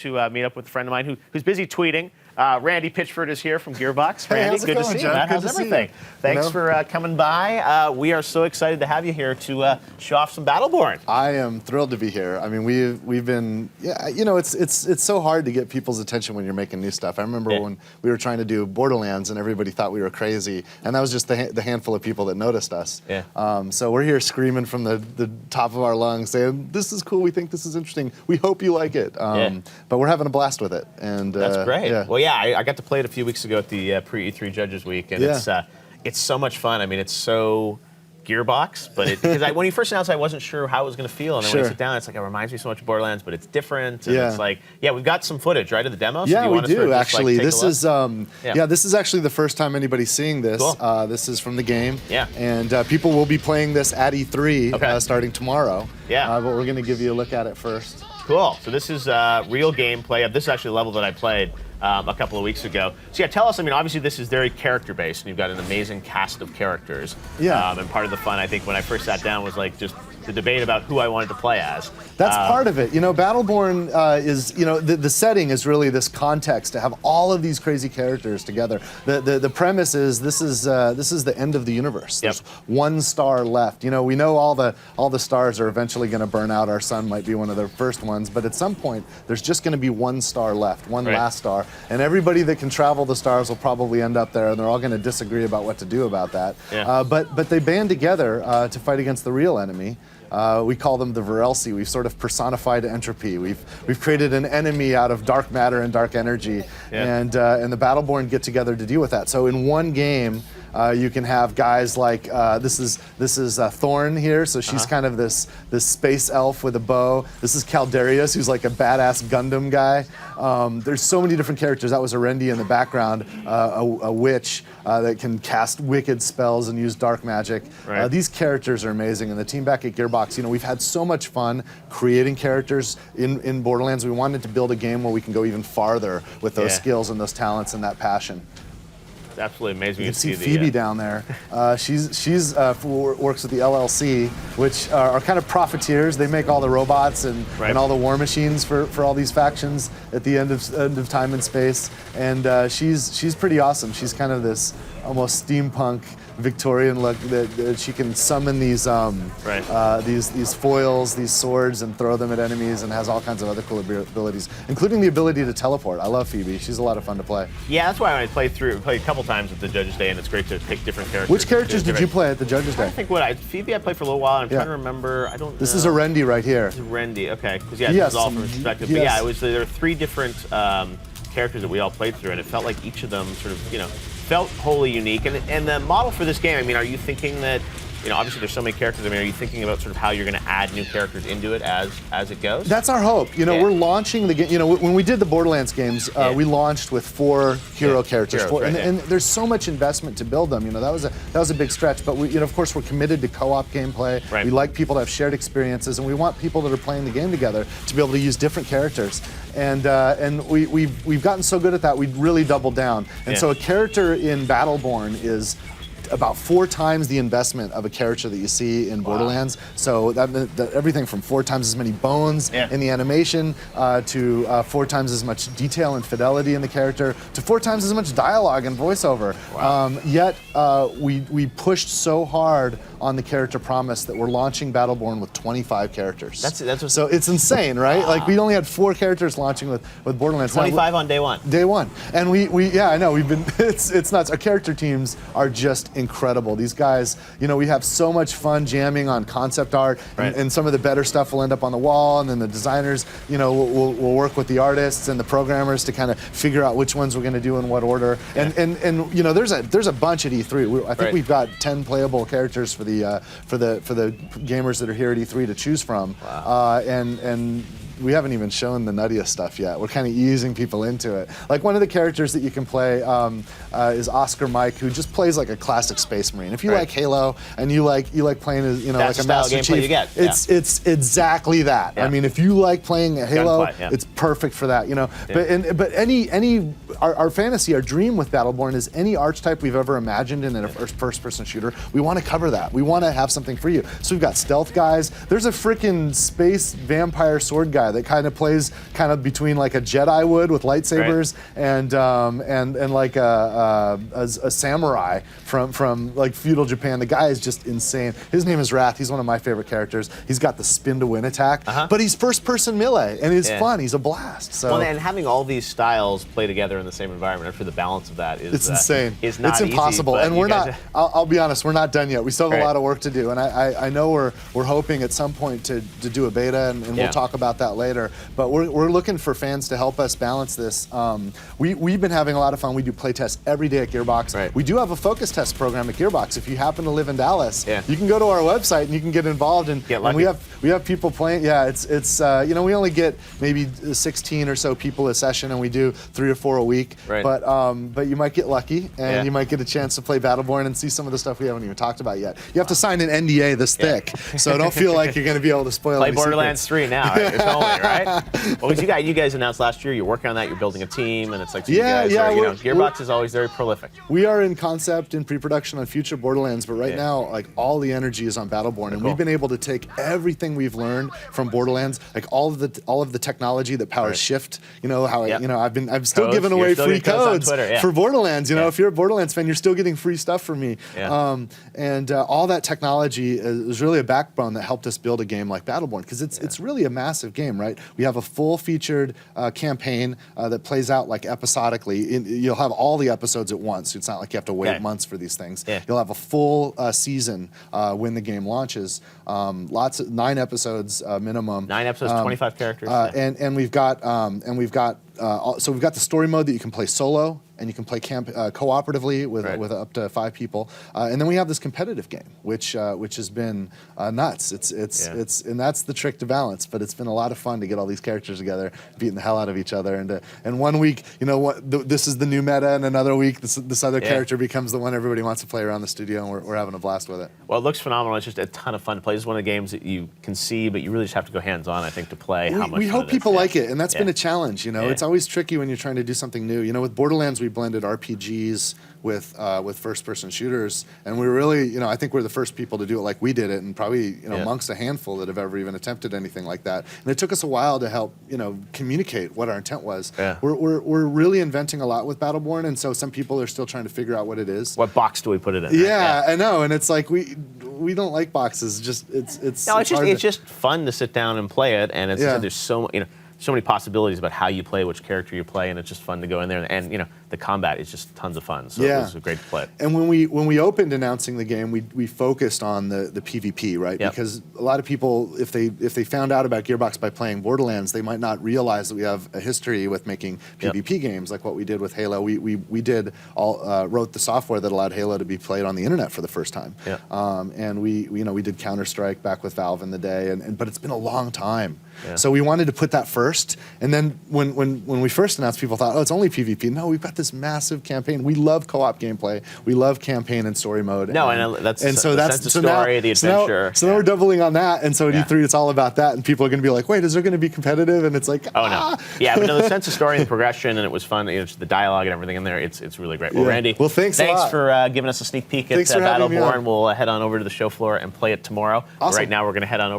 meet up with a friend of mine who's busy tweeting. Randy Pitchford is here from Gearbox. Randy, how's it good going, to see you, John? man. Good How's to see everything? you. Thanks for coming by. We are so excited to have you here to show off some Battleborn. I am thrilled to be here. I mean, we've been, you know, it's so hard to get people's attention when you're making new stuff. I remember when we were trying to do Borderlands and everybody thought we were crazy, and that was just the handful of people that noticed us. Yeah. So we're here screaming from the top of our lungs, saying, "This is cool. We think this is interesting. We hope you like it." But we're having a blast with it, and that's great. Yeah. Well, yeah, I got to play it a few weeks ago at the pre-E3 Judges Week, and it's so much fun. I mean, it's so Gearbox, but because when you first announced it, I wasn't sure how it was going to feel, and then when I sit down, it's like, it reminds me so much of Borderlands, but it's different, and it's like, we've got some footage, right, of the demo? So Yeah, do we do, actually. This is, this is actually the first time anybody's seeing this. Cool. This is from the game. Yeah. And people will be playing this at E3 starting tomorrow. Yeah. But we're going to give you a look at it first. Cool. So this is real gameplay. This is actually a level that I played a couple of weeks ago. So yeah, tell us, I mean, obviously this is very character-based, and you've got an amazing cast of characters. Yeah. And part of the fun, I think, when I first sat down was like just the debate about who I wanted to play as. That's part of it. You know, Battleborn is, you know, the setting is really this context to have all of these crazy characters together. The premise is this is the end of the universe. There's one star left. You know, we know all the stars are eventually going to burn out. Our sun might be one of the first ones, but at some point there's just going to be one star left, one last star, and everybody that can travel the stars will probably end up there, and they're all going to disagree about what to do about that. Yeah. But they band together to fight against the real enemy. We call them the Virelsi. We've sort of personified entropy. We've created an enemy out of dark matter and dark energy, and the Battleborn get together to deal with that. So in one game, you can have guys like this is Thorn here, so she's kind of this space elf with a bow. This is Caldarius, who's like a badass Gundam guy. There's so many different characters. That was Arendi in the background, a witch that can cast wicked spells and use dark magic. These characters are amazing, and the team back at Gearbox, you know, we've had so much fun creating characters in Borderlands. We wanted to build a game where we can go even farther with those skills and those talents and that passion. It's absolutely amazing. You can see Phoebe down there. She's works with the LLC, which are kind of profiteers. They make all the robots and all the war machines for all these factions at the end of time and space. And she's pretty awesome. She's kind of this almost steampunk Victorian look that she can summon these foils, these swords, and throw them at enemies, and has all kinds of other cool abilities, including the ability to teleport. I love Phoebe. She's a lot of fun to play. Yeah, that's why I played a couple times at the Judges Day, and it's great to pick different characters. Which characters did you play at the Judges Day? I think Phoebe I played for a little while. I'm trying to remember. I don't. This is Arendi right here. This is Arendi. Okay, because this is all from perspective. But yeah, there were three different characters that we all played through, and it felt like each of them sort of, felt wholly unique. And the model for this game, I mean, are you thinking that, obviously there's so many characters, I mean, are you thinking about sort of how you're going to add new characters into it as it goes? That's our hope. We're launching the game, when we did the Borderlands games, we launched with 4 hero characters. And there's so much investment to build them, that was a big stretch, but we, of course, we're committed to co-op gameplay. We like people to have shared experiences, and we want people that are playing the game together to be able to use different characters. And we've gotten so good at that, we really doubled down. And so a character in Battleborn is about 4 times the investment of a character that you see in Borderlands. So that everything from 4 times as many bones in the animation to 4 times as much detail and fidelity in the character to 4 times as much dialogue and voiceover. Yet we pushed so hard on the character promise that we're launching Battleborn with 25 characters. So it's insane, right? Like we only had 4 characters launching with Borderlands. 25 on day one. Day one, and we I know we've been it's nuts. Our character teams are just incredible. These guys, we have so much fun jamming on concept art, and some of the better stuff will end up on the wall, and then the designers, will work with the artists and the programmers to kind of figure out which ones we're going to do in what order. And there's a bunch at E3. I think we've got 10 playable characters for the gamers that are here at E3 to choose from. And we haven't even shown the nuttiest stuff yet. We're kind of easing people into it. Like one of the characters that you can play is Oscar Mike, who just plays like a classic Space Marine. If you like Halo and you like playing as like a Master Chief, it's exactly that. I mean, if you like playing Halo, it's perfect for that. But our fantasy, our dream with Battleborn is any archetype we've ever imagined in a first-person shooter. We want to cover that. We want to have something for you. So we've got stealth guys. There's a freaking space vampire sword guy that kind of plays kind of between like a Jedi would with lightsabers and like a samurai from like feudal Japan. The guy is just insane. His name is Wrath. He's one of my favorite characters. He's got the spin to win attack, but he's first-person melee, and it's fun. He's a blast. So. Well, and having all these styles play together in the same environment, I'm sure the balance of that is insane. Is not it's impossible, easy, and we're not. I'll be honest, we're not done yet. We still have a lot of work to do, and I know we're hoping at some point to do a beta, and we'll talk about that later. But we're looking for fans to help us balance this. We've been having a lot of fun. We do play tests every day at Gearbox. Right. We do have a focus test program at Gearbox. If you happen to live in Dallas, you can go to our website and you can get involved. And we have people playing. Yeah, it's you know, we only get maybe 16 or so people a session, and we do 3 or 4 a week. Right. But you might get lucky, and you might get a chance to play Battleborn and see some of the stuff we haven't even talked about yet. You have to sign an NDA this thick, so don't feel like you're going to be able to spoil. Play Borderlands 3 now. It's only right. Well, you guys announced last year you're working on that. You're building a team, and it's like Gearbox is always very prolific. We are in concept and pre-production on future Borderlands, but right now, like all the energy is on Battleborn, and we've been able to take everything we've learned from Borderlands, like all of the technology that powers Shift. You know how I'm still giving away free codes for Borderlands. You know, if you're a Borderlands fan, you're still getting free stuff from me. And all that technology is really a backbone that helped us build a game like Battleborn, because it's really a massive game, right? We have a full-featured campaign that plays out like episodically. You'll have all the episodes at once. It's not like you have to wait months for these things. You'll have a full season when the game launches. 9 episodes minimum. 9 episodes, 25 characters. And we've got so we've got the story mode that you can play solo, and you can play cooperatively with up to 5 people, and then we have this competitive game, which has been nuts. And that's the trick to balance. But it's been a lot of fun to get all these characters together, beating the hell out of each other. And one week, you know, this is the new meta, and another week, this other character becomes the one everybody wants to play around the studio, and we're having a blast with it. Well, it looks phenomenal. It's just a ton of fun to play. This is one of the games that you can see, but you really just have to go hands-on, I think, to play. We hope people like it, and that's been a challenge. You know, it's always tricky when you're trying to do something new. You know, with Borderlands, we blended RPGs with first-person shooters, and we really, you know, I think we're the first people to do it like we did it, and probably, you know, amongst a handful that have ever even attempted anything like that. And it took us a while to help, you know, communicate what our intent was. We're really inventing a lot with Battleborn, and so some people are still trying to figure out what it is. What box do we put it in? Yeah, I know, and it's like we don't like boxes. It's just fun to sit down and play it, and there's so many possibilities about how you play, which character you play, and it's just fun to go in there. And you know, the combat is just tons of fun. So it was great to play. And when we opened announcing the game, we focused on the PvP, right? Because a lot of people, if they found out about Gearbox by playing Borderlands, they might not realize that we have a history with making PvP games, like what we did with Halo. We wrote the software that allowed Halo to be played on the internet for the first time. And we did Counter-Strike back with Valve in the day, but it's been a long time. So we wanted to put that first, and then when we first announced, people thought, oh, it's only PvP. No, we've got this massive campaign. We love co-op gameplay. We love campaign and story mode. That's the story, the adventure. So now we're doubling on that, and so at E3 it's all about that, and people are going to be like, wait, is there going to be competitive? And it's like, no. Yeah, but no, the sense of story and the progression, and it was fun. You know, the dialogue and everything in there. It's really great. Well, Randy, thanks a lot. for giving us a sneak peek at Battleborn. We'll head on over to the show floor and play it tomorrow. Awesome. Right now, we're going to head on over